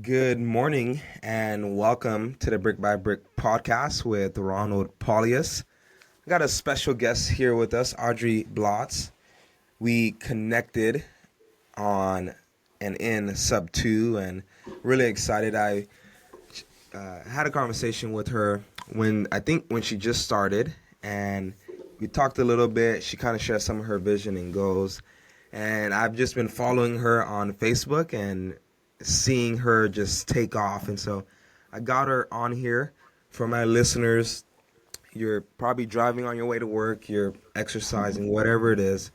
Good morning and welcome to the Brick by Brick podcast with Ronald Pauleus. I got a special guest here with us, Audrey Blotz. We connected on and in SubTo and really excited. I had a conversation with her when she just started, and we talked a little bit. She kind of shared some of her vision and goals, and I've just been following her on Facebook and seeing her just take off. And so I got her on here for my listeners. You're probably driving on your way to work, you're exercising, whatever it is,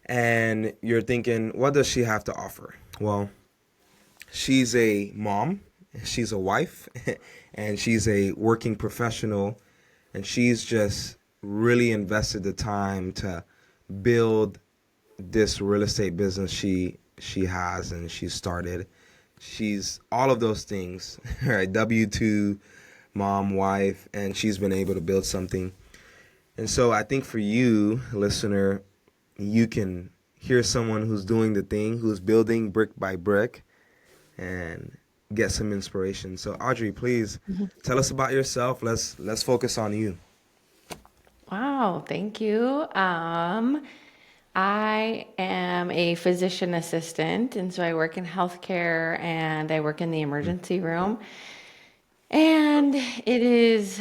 and you're thinking, what does she have to offer? Well, she's a mom, she's a wife, and she's a working professional, and she's just really invested the time to build this real estate business she has and she started. She's all of those things, right? W-2, mom, wife, and she's been able to build something. And so I think for you, listener, you can hear someone who's doing the thing, who's building brick by brick, and get some inspiration. So Audrey, please tell us about yourself. Let's focus on you. Wow, thank you. I am a physician assistant, and so I work in healthcare and I work in the emergency room. And it is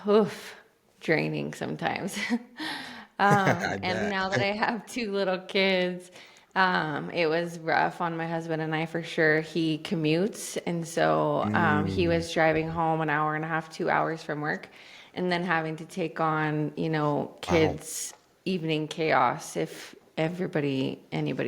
oof, draining sometimes. I And bet. now that I have two little kids, it was rough on my husband and I for sure. He commutes, and so he Mm, was driving home an hour and a half, 2 hours from work, and then having to take on, wow. kids' evening chaos. If anybody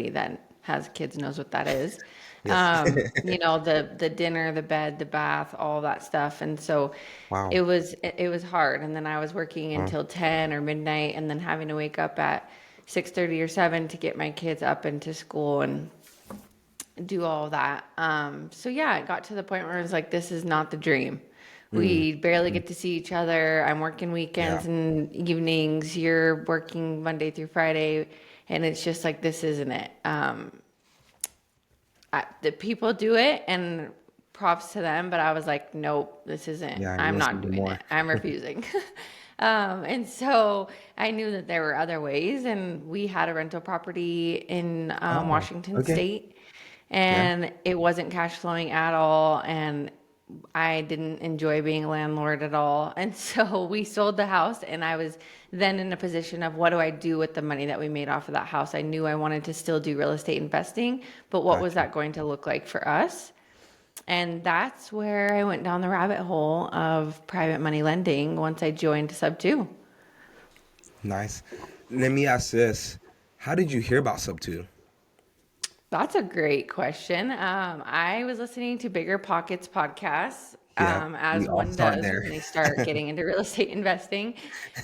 that has kids knows what that is. Yes. The dinner, the bed, the bath, all that stuff. And so Wow. it was hard. And then I was working Wow. until 10 or midnight and then having to wake up at 6:30 or 7 to get my kids up into school and do all of that. So yeah, it got to the point where it was like, this is not the dream. Mm, We barely mm, get to see each other. I'm working yeah. weekends and evenings. You're working Monday through Friday. And it's just like, this isn't it. The people do it and props to them, but I was like, nope, this isn't, Yeah, you I'm want not something doing more. it. I'm refusing. And so I knew that there were other ways, and we had a rental property in Oh, Washington okay. State, Yeah. and it wasn't cash flowing at all. And I didn't enjoy being a landlord at all. And so we sold the house, and I was then in a position of what do I do with the money that we made off of that house? I knew I wanted to still do real estate investing, but what was Gotcha. that going to look like for us? And that's where I went down the rabbit hole of private money lending once I joined SubTo. Nice. Let me ask this. How did you hear about Sub2? That's a great question. I was listening to Bigger Pockets podcasts, Yeah, we as all one start does there. when they start getting into real estate investing.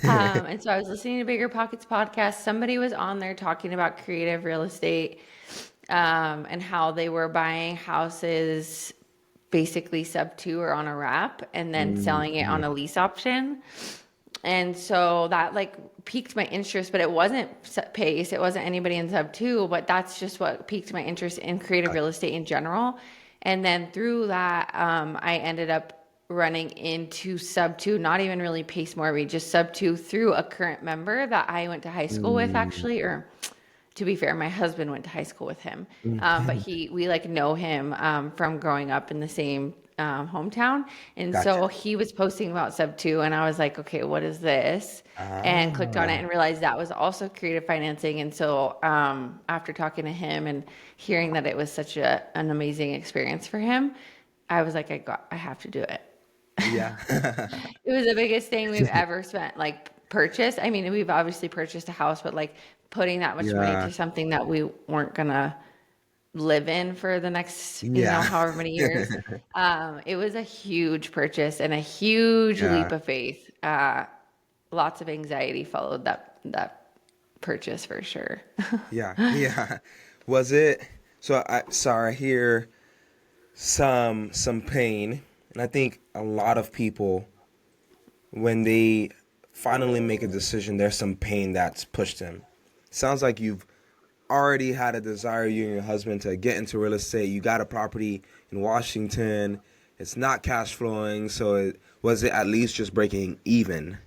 And so I was listening to Bigger Pockets podcast. Somebody was on there talking about creative real estate, and how they were buying houses basically sub two or on a wrap and then selling it on Mm-hmm. a lease option. And so that like piqued my interest, but it wasn't Pace, it wasn't anybody in sub two, but that's just what piqued my interest in creative real estate in general. And then through that, I ended up running into sub two, not even really Pace Morby, just sub two through a current member that I went to high school with Mm-hmm. actually, or to be fair, my husband went to high school with him, but Mm-hmm. we like know him from growing up in the same hometown, and Gotcha. so he was posting about Sub Two, and I was like, okay, what is this? And clicked on it Ah, and realized that was also creative financing. And so after talking to him and hearing that it was such an amazing experience for him, I was like, I have to do it. yeah. It was the biggest thing we've ever spent, like purchased. I mean, we've obviously purchased a house, but like putting that much money Yeah. to something that we weren't gonna live in for the next, Yeah. however many years. It was a huge purchase and a huge leap Yeah. of faith. Lots of anxiety followed that purchase for sure. Yeah. Yeah. Was it so I sorry, I hear some pain, and I think a lot of people when they finally make a decision, there's some pain that's pushed them. Sounds like you've already had a desire, you and your husband, to get into real estate. You got a property in Washington. It's not cash flowing, so was it at least just breaking even?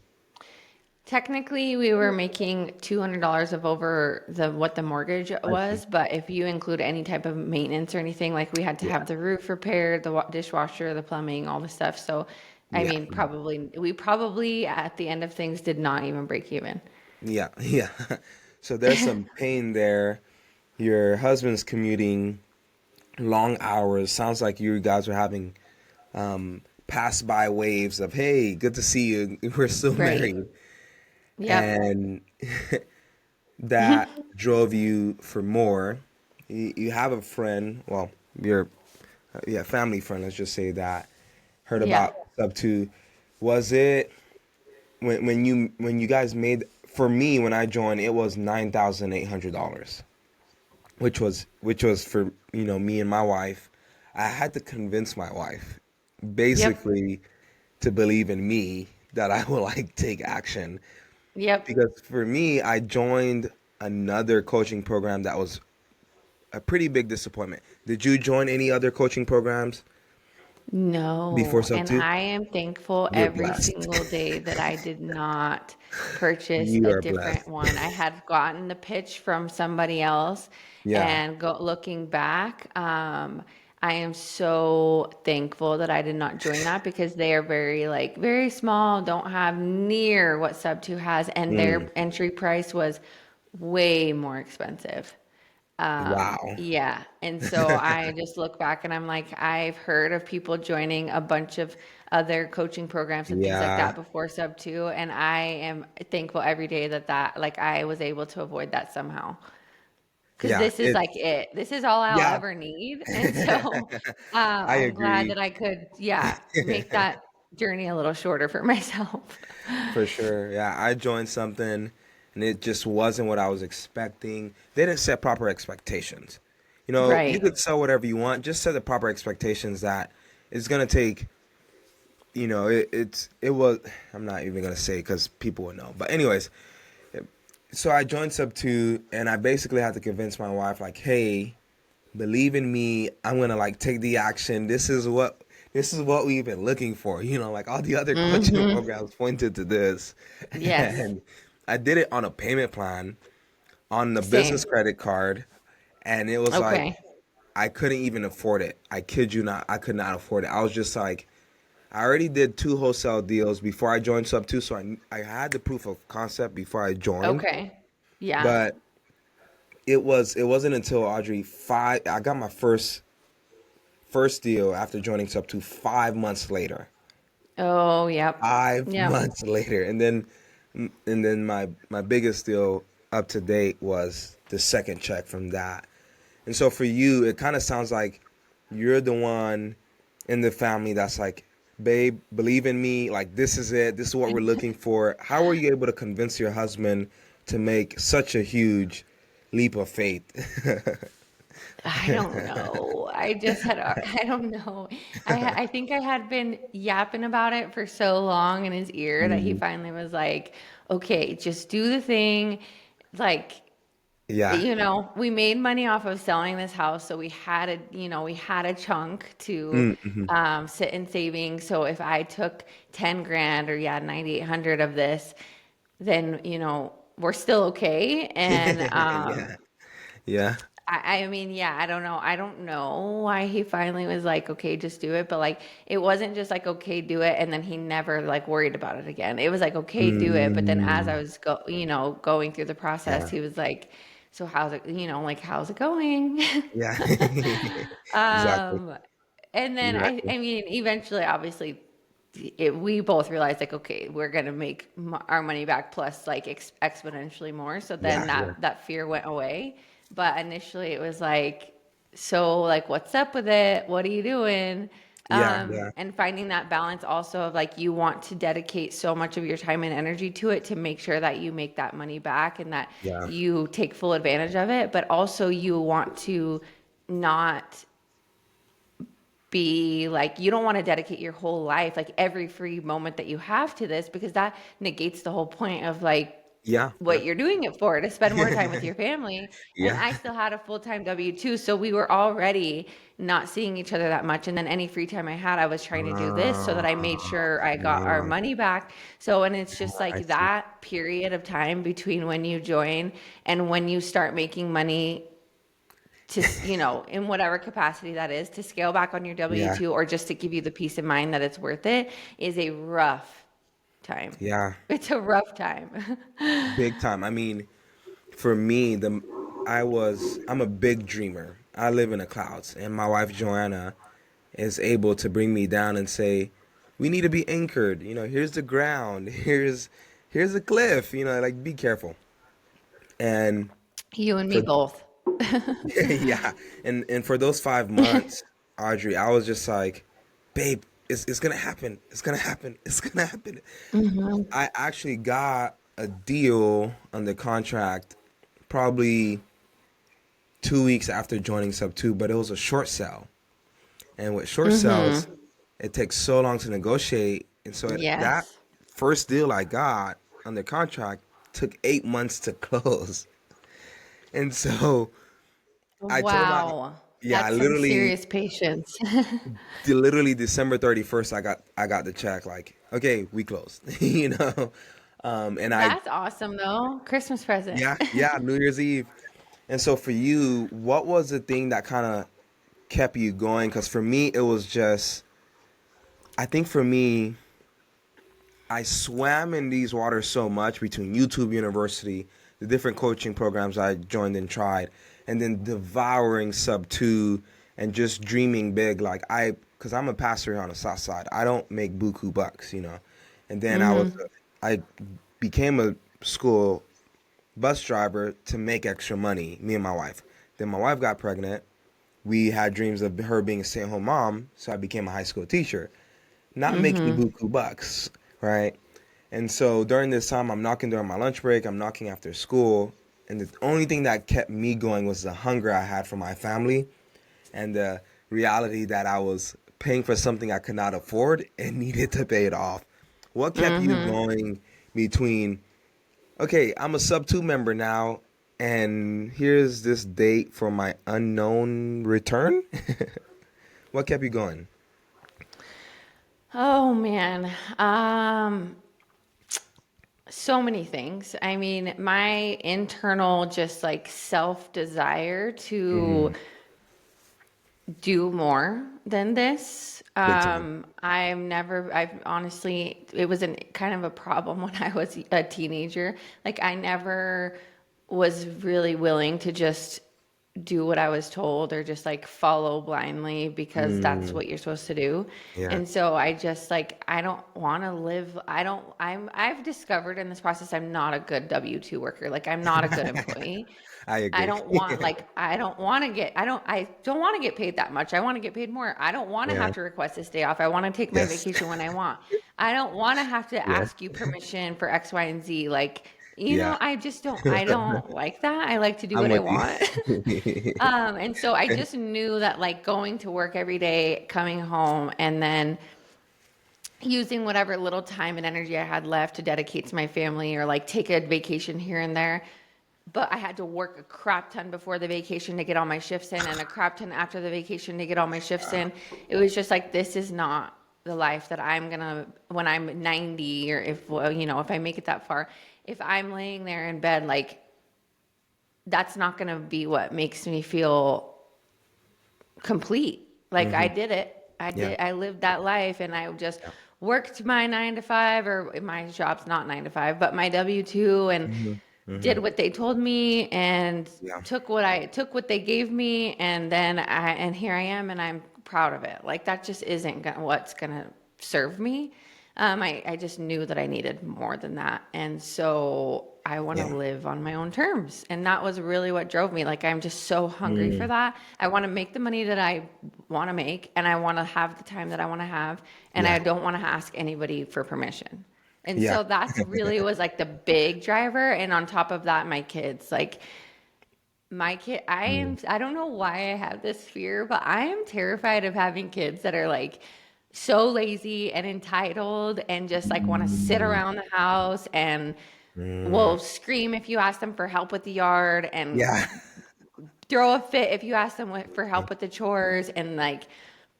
Technically, we were making $200 of over the what the mortgage I see. was, but if you include any type of maintenance or anything, like we had to Yeah, have the roof repaired, the dishwasher, the plumbing, all the stuff. So, I yeah, mean, we probably at the end of things did not even break even. yeah, yeah. So there's some pain there. Your husband's commuting long hours. Sounds like you guys were having pass by waves of, hey, good to see you. We're still Right. married. Yep. And that drove you for more. You have a friend, well, your yeah, family friend, let's just say that, heard Yeah. about SubTo. Was it when you guys made, for me when I joined, it was $9,800, which was for me and my wife. I had to convince my wife Yep. basically to believe in me that I will like take action. Yep. Because for me, I joined another coaching program that was a pretty big disappointment. Did you join any other coaching programs before No, and SubTo? I am thankful You're every blessed. single day that I did not purchase You a are different blessed. one. I had gotten the pitch from somebody else, Yeah. and looking back, I am so thankful that I did not join that because they are very small, don't have near what Sub2 has, and Mm. their entry price was way more expensive. Wow. Yeah. And so I just look back and I'm like, I've heard of people joining a bunch of other coaching programs and things like Yeah. that before Sub 2. And I am thankful every day that like I was able to avoid that somehow. Cause Yeah. this is like it. This is all I'll Yeah. ever need. And so I I'm glad agree. that I could, yeah, make that journey a little shorter for myself. For sure. Yeah, I joined something and it just wasn't what I was expecting. They didn't set proper expectations. You Right. could sell whatever you want, just set the proper expectations that it's going to take, it was, I'm not even going to say because people will know. But anyways, so I joined Sub2 and I basically had to convince my wife like, "Hey, believe in me. I'm going to like take the action. This is what we've been looking for. Like all the other coaching Mm-hmm. programs pointed to this." Yes. And I did it on a payment plan on the business Same. credit card, and it was like Okay. I couldn't even afford it. I kid you not, I could not afford it. I was just like, I already did two wholesale deals before I joined Sub2, so I had the proof of concept before I joined. Okay. Yeah. But it wasn't until Audrey five I got my first deal after joining Sub2 5 months later. Oh, yep. Five Yep. months later, and then my biggest deal up to date was the second check from that. And so for you, it kind of sounds like you're the one in the family that's like, babe, believe in me. Like, this is it. This is what we're looking for. How were you able to convince your husband to make such a huge leap of faith? I don't know. I don't know. I think I had been yapping about it for so long in his ear that he Mhm. finally was like, okay, just do the thing. Like, Yeah. we made money off of selling this house. So we had a chunk to Mm-hmm. sit in savings. So if I took 10 grand or yeah, 9,800 of this, then, we're still okay. And, Yeah. Yeah. I mean, yeah, I don't know. I don't know why he finally was like, okay, just do it. But like, it wasn't just like, okay, do it. And then he never like worried about it again. It was like, okay, do it. But then as I Mm, was going through the process, yeah. he was like, so how's it, like, how's it going? Yeah. Exactly. Um, and then Exactly. I mean, eventually, obviously, we both realized like, okay, we're gonna make our money back plus like exponentially more. So Yeah. then Yeah. that fear went away. But initially, it was like, so like, what's up with it? What are you doing? Yeah. Yeah. And finding that balance also of like you want to dedicate so much of your time and energy to it to make sure that you make that money back and that Yeah. you take full advantage of it, but also you want to not be like you don't want to dedicate your whole life like every free moment that you have to this because that negates the whole point of like Yeah. what Yep. you're doing it for, to spend more time with your family. And Yeah. I still had a full-time W-2, so we were already not seeing each other that much. And then any free time I had, I was trying to do this so that I made sure I got our Uh, money back. So, and it's just I like see. that period of time between when you join and when you start making money to, in whatever capacity that is, to scale back on your Yeah. W-2 or just to give you the peace of mind that it's worth it, is a rough time. Yeah. It's a rough time. Big time. I mean, for me, I'm a big dreamer. I live in the clouds, and my wife Joanna is able to bring me down and say, "We need to be anchored. Here's the ground. Here's a cliff. Like be careful." And You and me for both. yeah, and for those 5 months, Audrey, I was just like, "Babe, it's gonna happen. It's gonna happen. It's gonna happen." Mhm. I actually got a deal on the contract probably 2 weeks after joining SubTo, but it was a short sell. And with short sales, Mhm. it takes so long to negotiate. And so that Yes. first deal I got under contract took 8 months to close. And so I told my, Wow. yeah, That's some serious patience. literally December 31st, I got the check. Like, okay, we closed, and That's awesome though. Christmas present. yeah, New Year's Eve. And so for you, what was the thing that kind of kept you going? Because for me, it was just, I think for me, I swam in these waters so much between YouTube University, the different coaching programs I joined and tried, and then devouring Sub 2 and just dreaming big. Because I'm a pastor here on the South Side, I don't make buku bucks. And then Mhm. I became a school bus driver to make extra money, me and my wife. Then my wife got pregnant. We had dreams of her being a stay-at-home mom, so I became a high school teacher, not making Mhm. buku bucks, right? And so during this time, I'm knocking during my lunch break, I'm knocking after school, and the only thing that kept me going was the hunger I had for my family and the reality that I was paying for something I could not afford and needed to pay it off. What kept you Mhm. going between, okay, I'm a Sub 2 member now, and here's this date for my unknown return? What kept you going? Oh man. So many things. I mean, my internal just like self desire to Mm, do more than this. big time. I've honestly, it was kind of a problem when I was a teenager. Like, I never was really willing to just do what I was told or just like follow blindly because that's Mm, what you're supposed to do. yeah. And so I just like, I don't want to live, I've discovered in this process, I'm not a good W-2 worker. Like, I'm not a good employee. I agree. I don't want to get paid that much. I want to get paid more. I don't want to Yeah. have to request this day off. I want to take my Yes. vacation when I want. I don't want to have to Yeah. ask you permission for X, Y, and Z. Like, Yeah. I don't like that. I like to do I'm what I with want. you. And so I just knew that like going to work every day, coming home, and then using whatever little time and energy I had left to dedicate to my family or like take a vacation here and there. But I had to work a crap ton before the vacation to get all my shifts in and a crap ton after the vacation to get all my shifts in. It was just like, this is not the life that I'm gonna, when I'm 90 or if, well, if I make it that far, if I'm laying there in bed, like that's not gonna be what makes me feel complete. Like I Hmm. did it. Yeah. I lived that life and I just Yeah. worked my 9 to 5, or my job's not 9 to 5, but my W-2, and Hmm. Hmm. did what they told me and Yeah. took what they gave me. And then and here I am and I'm proud of it. Like that just isn't what's going to serve me. I just knew that I needed more than that. And so I want to Yeah. live on my own terms. And that was really what drove me. Like, I'm just so hungry for Mm. that. I want to make the money that I want to make, and I want to have the time that I want to have. And Yeah. I don't want to ask anybody for permission. And Yeah. so that's really was like the big driver. And on top of that, my kids, like my kid, Mm. I don't know why I have this fear, but I am terrified of having kids that are like so lazy and entitled and just like want to sit Mm. around the house and Mm. will scream if you ask them for help with the yard, and Yeah. throw a fit if you ask them for help with the chores, and like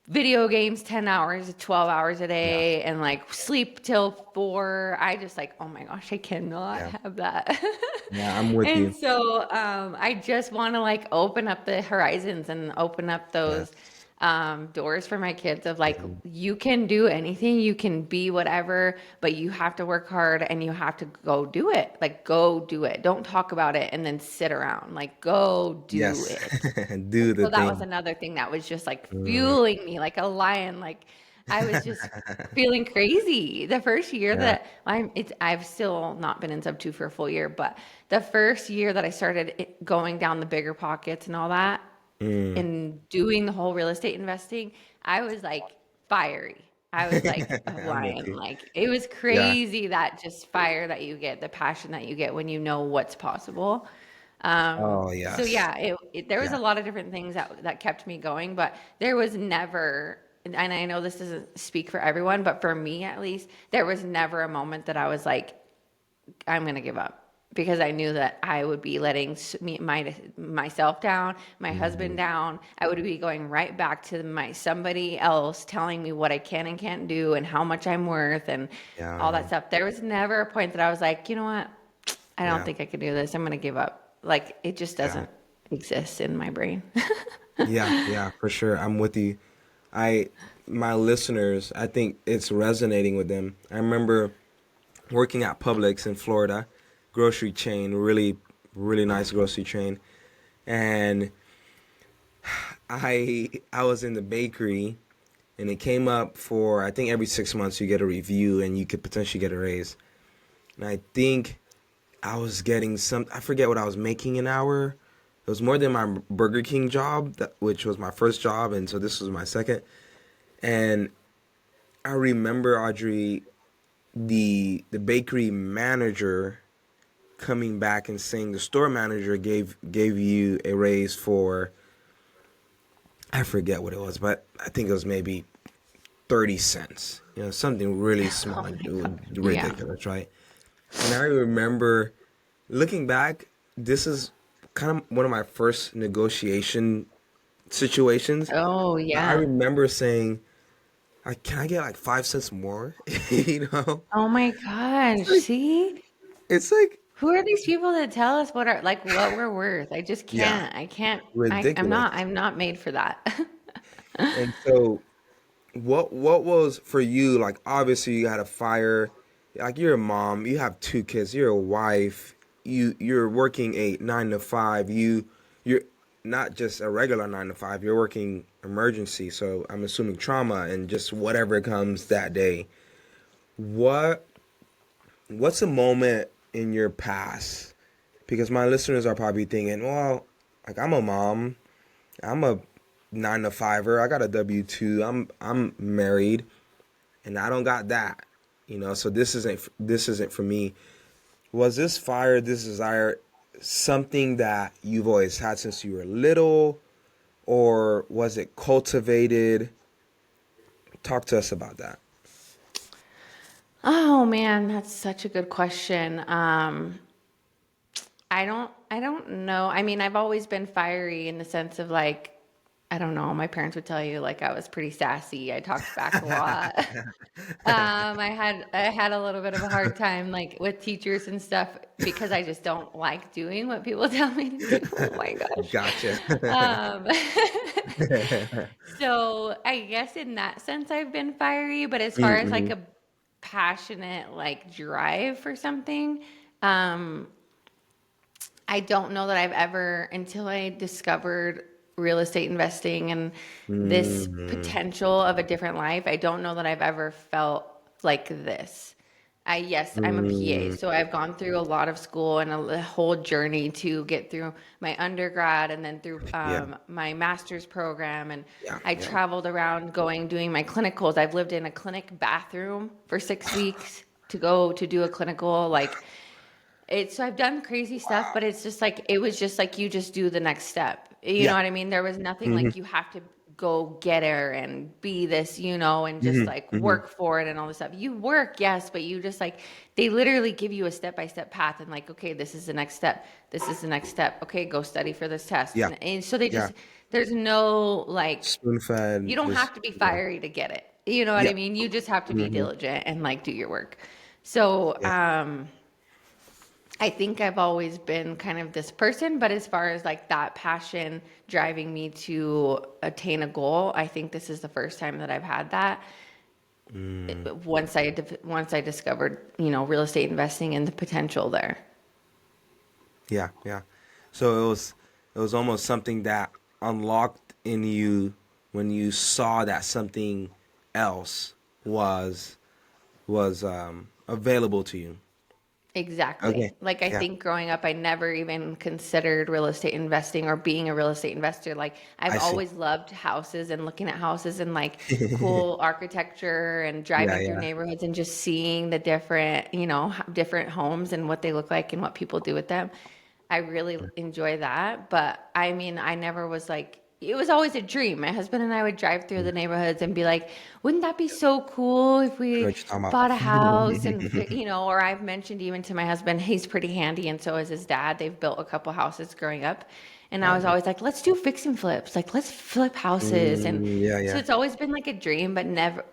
video games 10 hours, 12 hours a Yeah. day, and like sleep till 4. I just like, oh my gosh, I cannot Yeah. have that. Yeah. I'm with And you. so I just want to like open up the horizons and open up those Yes. doors for my kids of like, Mhm. you can do anything, you can be whatever, but you have to work hard and you have to go do it. Like, go do it. Don't talk about it and then sit around. Like, go do Yes. it. Do the So that was thing. another thing that was just like Mm. fueling me like a lion. Like, I was just feeling crazy the first year Yeah. that I've still not been in sub 2 for a full year, but the first year that I started going down the bigger pockets and all that, Mm. and doing the whole real estate investing, I was like fiery. I was like a I'm with lion. you. Like, it was Yeah. crazy, that just fire that you get, the passion that you get when you know what's possible. Oh, So yes. yeah, there was Yeah. a lot of different things that kept me going, but there was never, and I know this doesn't speak for everyone, but for me at least, there was never a moment that I was like, I'm gonna give up, because I knew that I would be letting myself down, my husband Mhm. down. I would be going right back to somebody else telling me what I can and can't do and how much I'm worth and all Yeah. that stuff. There was never a point that I was like, you know what? I don't Yeah. think I can do this. I'm gonna give up. Like, it just Yeah. doesn't exist in my brain. Yeah. Yeah. For sure. I'm with you. I, my listeners, I think it's resonating with them. I remember working at Publix in Florida, grocery chain, really, really nice grocery chain. And I was in the bakery, and it came up for, I think every 6 months you get a review and you could potentially get a raise. And I think I was getting I forget what I was making an hour. It was more than my Burger King job, which was my first job, and so this was my second. And I remember, Audrey, the bakery manager coming back and saying the store manager gave you a raise for, I forget what it was, but I think it was maybe 30 cents. You know, something really Oh small, my God. Yeah. ridiculous, right? And I remember looking back, this is kind of one of my first negotiation situations. Oh I yeah. remember saying, "Can I get like 5 cents more?" You know, Oh my it's gosh. like See? it's like Who are these people that tell us what we're worth? I just yeah, can't. I can't. ridiculous. I'm not made for that. And so, what was for you? Like, obviously, you had a fire. Like, you're a mom. You have two kids. You're a wife. You're working a 9 to 5. You're not just a regular 9 to 5. You're working emergency. So I'm assuming trauma and just whatever comes that day. What What's a moment in your past? Because my listeners are probably thinking, well, like, I'm a mom. I'm a 9 to 5er. I got a W-2. I'm married, and I don't got that. You know, so this isn't for me. Was this fire, this desire, something that you've always had since you were little, or was it cultivated? Talk to us about that. Oh man, that's such a good question. I don't know. I mean, I've always been fiery in the sense of like, I don't know, my parents would tell you like I was pretty sassy. I talked back a lot. I had a little bit of a hard time like with teachers and stuff because I just don't like doing what people tell me to do. Oh my gosh. Gotcha. Um, so I guess in that sense I've been fiery, but as far as like Mm-mm. a passionate like drive for something, um, I don't know that I've ever, until I discovered real estate investing and this Mm-mm. potential of a different life, I don't know that I've ever felt like this. Yes, I'm a PA, Mm. so I've gone through a lot of school and a whole journey to get through my undergrad and then through Yeah, my master's program. And yeah, I yeah. traveled around doing my clinicals. I've lived in a clinic bathroom for 6 weeks to go to do a clinical. Like, so I've done crazy stuff, but it's just like it was just like you just do the next step. You Yeah. know what I mean? There was nothing Hmm. like you have to go getter and be this, and just like work for it and all this stuff. You work, yes, but you just like, they literally give you a step-by-step path and like, okay, this is the next step. This is the next step. Okay, go study for this test. Yeah. And so they Yeah. just, there's no like, Spoon you fed. don't Just have to be yeah. fiery to get it. You know what Yeah. I mean? You just have to be hmm diligent and like do your work. So, Yeah. I think I've always been kind of this person, but as far as like that passion driving me to attain a goal, I think this is the first time that I've had that. Once I discovered, real estate investing and the potential there. Yeah. Yeah. So it was almost something that unlocked in you when you saw that something else was available to you. Exactly. Okay. Like I Yeah. think growing up, I never even considered real estate investing or being a real estate investor. Like I've I see. always loved houses and looking at houses and like cool architecture and Yeah. driving through Yeah. neighborhoods and just seeing the different, different homes and what they look like and what people do with them. I really enjoy that. But I mean, I never was like, it was always a dream. My husband and I would drive through the neighborhoods and be like, wouldn't that be so cool if I know we what you're talking bought a house and, about. or I've mentioned even to my husband, he's pretty handy. And so is his dad. They've built a couple houses growing up. And I Oh, was nice. always like, let's do fix and flips. Like, let's flip houses. And Yeah. so Yeah. it's always been like a dream, but never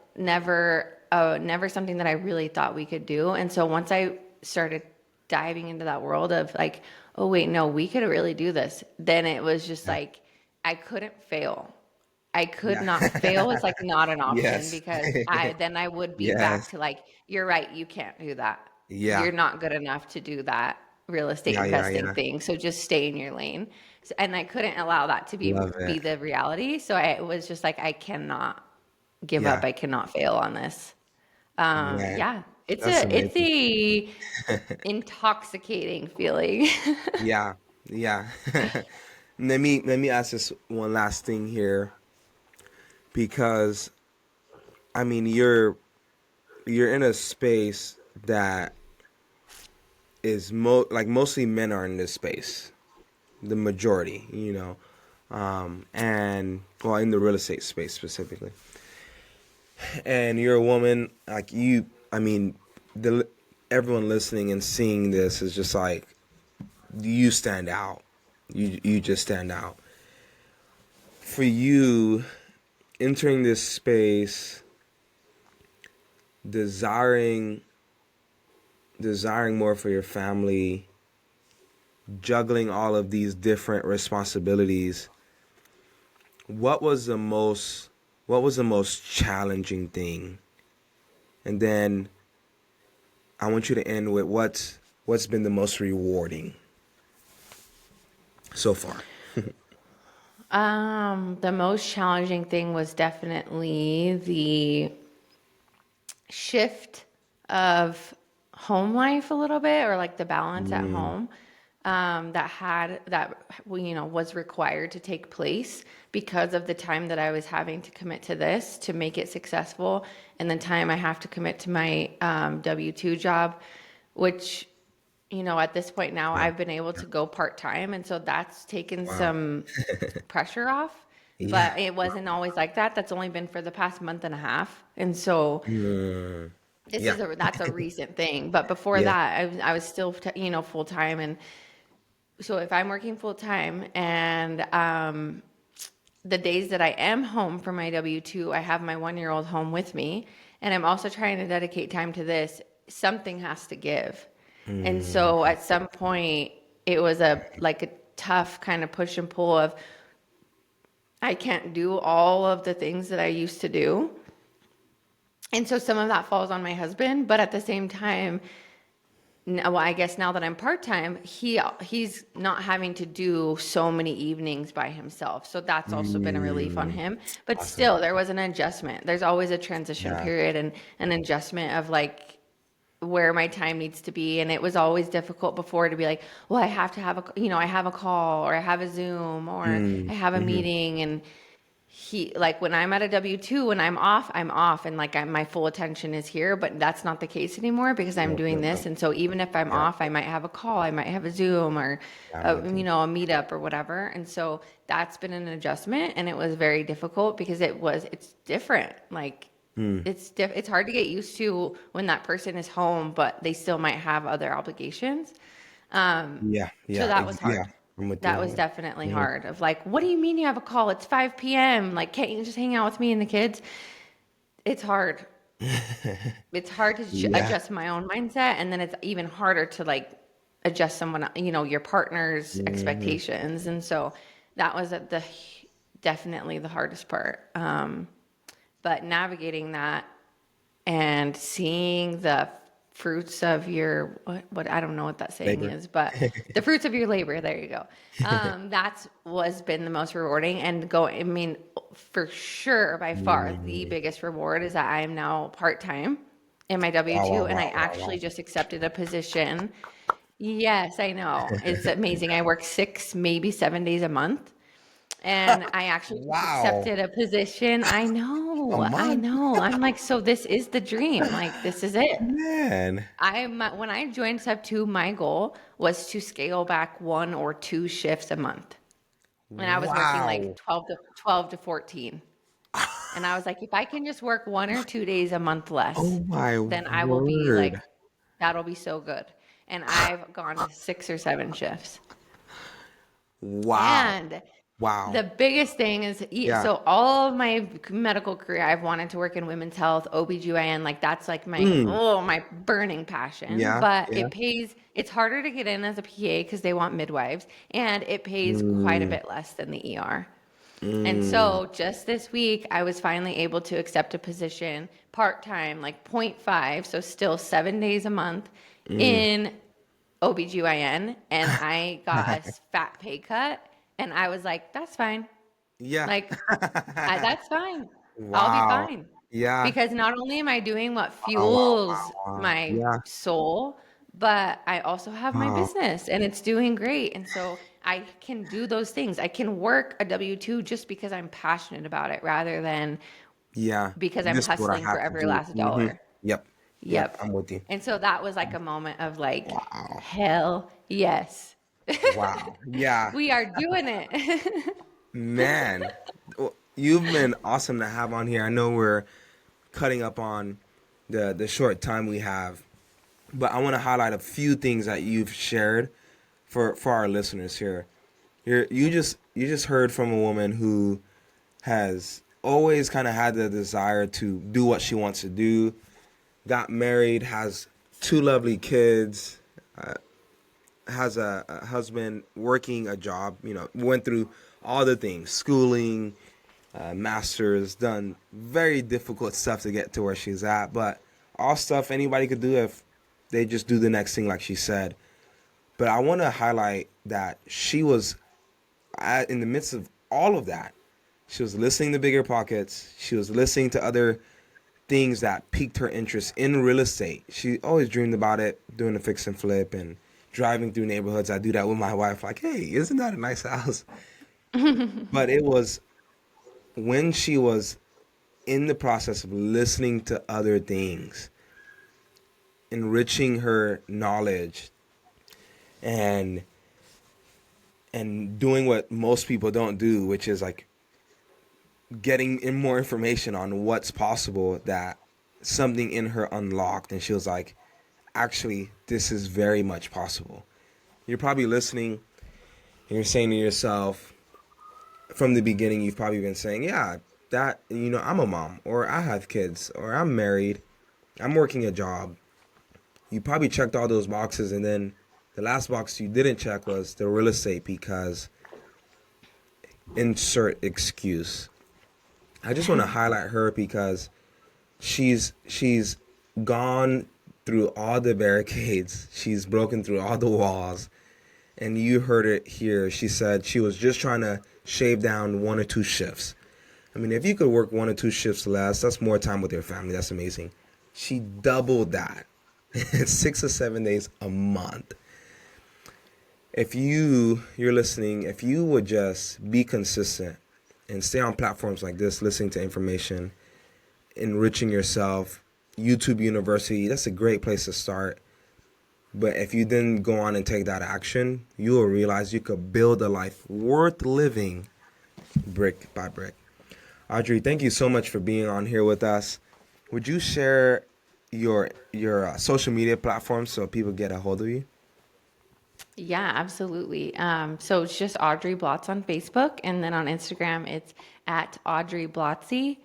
something that I really thought we could do. And so once I started diving into that world of like, oh wait, no, we could really do this. Then it was just Yeah. like I couldn't fail. I could Yeah. not fail is like not an option Yes. because I would be back Yes. to like, you're right, you can't do that. Yeah. You're not good enough to do that real estate Yeah. Yeah. investing Yeah. thing. So just stay in your lane. And I couldn't allow that to be Love it. be the reality. So I was just like, I cannot give up. Yeah. I cannot fail on this. Man, Yeah, that's it's amazing. a intoxicating feeling. Yeah. Yeah. Let me ask this one last thing here because I mean you're in a space that is like mostly men are in this space, the majority, and well in the real estate space specifically, and you're a woman like you. I mean, the everyone listening and seeing this is just like you stand out. You just stand out. For you entering this space, desiring more for your family, juggling all of these different responsibilities, what was the most challenging thing? And then I want you to end with what's been the most rewarding so far. The most challenging thing was definitely the shift of home life a little bit, or like the balance at Mm, home, that well, was required to take place because of the time that I was having to commit to this to make it successful, and the time I have to commit to my W-2 job, which at this point now yeah. I've been able to go part-time, and so that's taken Wow. some pressure off. Yeah. But it wasn't always like that. That's only been for the past month and a half. And so Mm, this yeah. is that's a recent thing. But before Yeah. that, I was still, full time. And so if I'm working full time and the days that I am home for my W-2, I have my 1-year-old home with me. And I'm also trying to dedicate time to this. Something has to give. And so Mm, at some point, it was like a tough kind of push and pull of, I can't do all of the things that I used to do. And so some of that falls on my husband, but at the same time, well, I guess now that I'm part-time, he's not having to do so many evenings by himself. So that's also been a relief on mm, him. But awesome. still, there was an adjustment. There's always a transition Yeah. period and an adjustment of like where my time needs to be. And it was always difficult before to be like, well, I have a call or I have a Zoom or Mm, I have a hmm meeting. And like when I'm at a W-2, when I'm off, and like my full attention is here, but that's not the case anymore because I'm Yep, doing yep, this. yep. And so even if I'm Yeah, off, I might have a call, I might have a Zoom or I'm with you you. know, a meetup or whatever. And so that's been an adjustment, and it was very difficult because it's different. Like it's hard to get used to when that person is home, but they still might have other obligations. Yeah, So yeah, that was yeah. hard. I'm with you. That I'm was with definitely you. hard. Of like, what do you mean you have a call? It's 5 p.m. Like, can't you just hang out with me and the kids? It's hard. It's hard to Yeah. adjust my own mindset, and then it's even harder to like adjust someone, you know, your partner's Hmm. expectations. And so that was definitely the hardest part. But navigating that and seeing the fruits of your what I don't know what that saying Labor. is, but the fruits of your labor, there you go. That's was been the most rewarding, and go I mean, for sure, by far the Mm. biggest reward is that I am now part-time in my Wow, wow, W-2, and I wow, wow, actually wow. just accepted a position. Yes, I know, it's amazing. I work 6 maybe 7 days a month, and I actually just Wow. accepted a position. A I month? know. I'm like, so this is the dream. Like, this is it. Man. When I joined SubTo, my goal was to scale back 1 or 2 shifts a month. And I was working like Wow. 12 to 14. And I was like, if I can just work 1 or 2 days a month less, Oh my then I will be like, word. that'll be so good. And I've gone to 6 or 7 shifts. Wow. And Wow. the biggest thing is, Yeah. so all of my medical career, I've wanted to work in women's health, OBGYN, like that's like Mm. my burning passion. Yeah. But Yeah. it's harder to get in as a PA because they want midwives, and it pays quite a Mm. bit less than the ER. And Mm. so just this week, I was finally able to accept a position part-time, like point 0.5, so still 7 days a month Mm. in OBGYN, and I got a fat pay cut, and I was like, that's fine. Yeah. Like, that's fine. I'll be Wow. fine. Yeah. Because not only am I doing what Wow, wow, fuels wow, wow. my Yeah. soul, but I also have my Wow. business and it's doing great. And so I can do those things. I can work a W-2 just because I'm passionate about it rather than Yeah. because I'm This is what I hustling for have to every do. last Hmm. dollar. Yep. Yep. Yep. I'm with you. And so that was like a moment of like, Wow. hell yes. Wow. Yeah. We are doing it. Man. You've been awesome to have on here. I know we're cutting up on the short time we have, but I want to highlight a few things that you've shared for our listeners here. You just heard from a woman who has always kind of had the desire to do what she wants to do, got married, has 2 lovely kids, has a husband, working a job, went through all the things, schooling, masters, done very difficult stuff to get to where she's at, but all stuff anybody could do if they just do the next thing, like she said. But I want to highlight that she was in the midst of all of that. She was listening to Bigger Pockets. She was listening to other things that piqued her interest in real estate. She always dreamed about it, doing a fix and flip and driving through neighborhoods. I do that with my wife, like, hey, isn't that a nice house? But it was when she was in the process of listening to other things, enriching her knowledge, and doing what most people don't do, which is like getting in more information on what's possible, that something in her unlocked, and she was like, actually, this is very much possible. You're probably listening and you're saying to yourself, from the beginning you've probably been saying, yeah, that, I'm a mom, or I have kids, or I'm married, I'm working a job. You probably checked all those boxes, and then the last box you didn't check was the real estate, because insert excuse. I just want to highlight her because she's gone through all the barricades. She's broken through all the walls. And you heard it here. She said she was just trying to shave down 1 or 2 shifts. I mean, if you could work 1 or 2 shifts less, that's more time with your family. That's amazing. She doubled that. 6 or 7 days a month. If you're listening, if you would just be consistent and stay on platforms like this, listening to information, enriching yourself. YouTube University, that's a great place to start. But if you then go on and take that action, you will realize you could build a life worth living brick by brick. Audrey, thank you so much for being on here with us. Would you share your social media platforms so people get a hold of you? Yeah, absolutely. So it's just Audrey Blotz on Facebook, and then on Instagram, it's at Audrey Blotzy.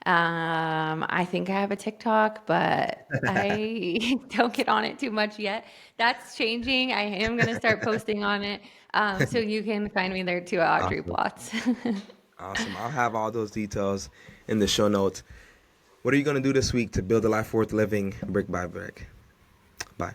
I think I have a TikTok, but I don't get on it too much yet. That's changing. I am going to start posting on it. So you can find me there too, Audrey Awesome. Blotz. Awesome. I'll have all those details in the show notes. What are you going to do this week to build a life worth living brick by brick? Bye.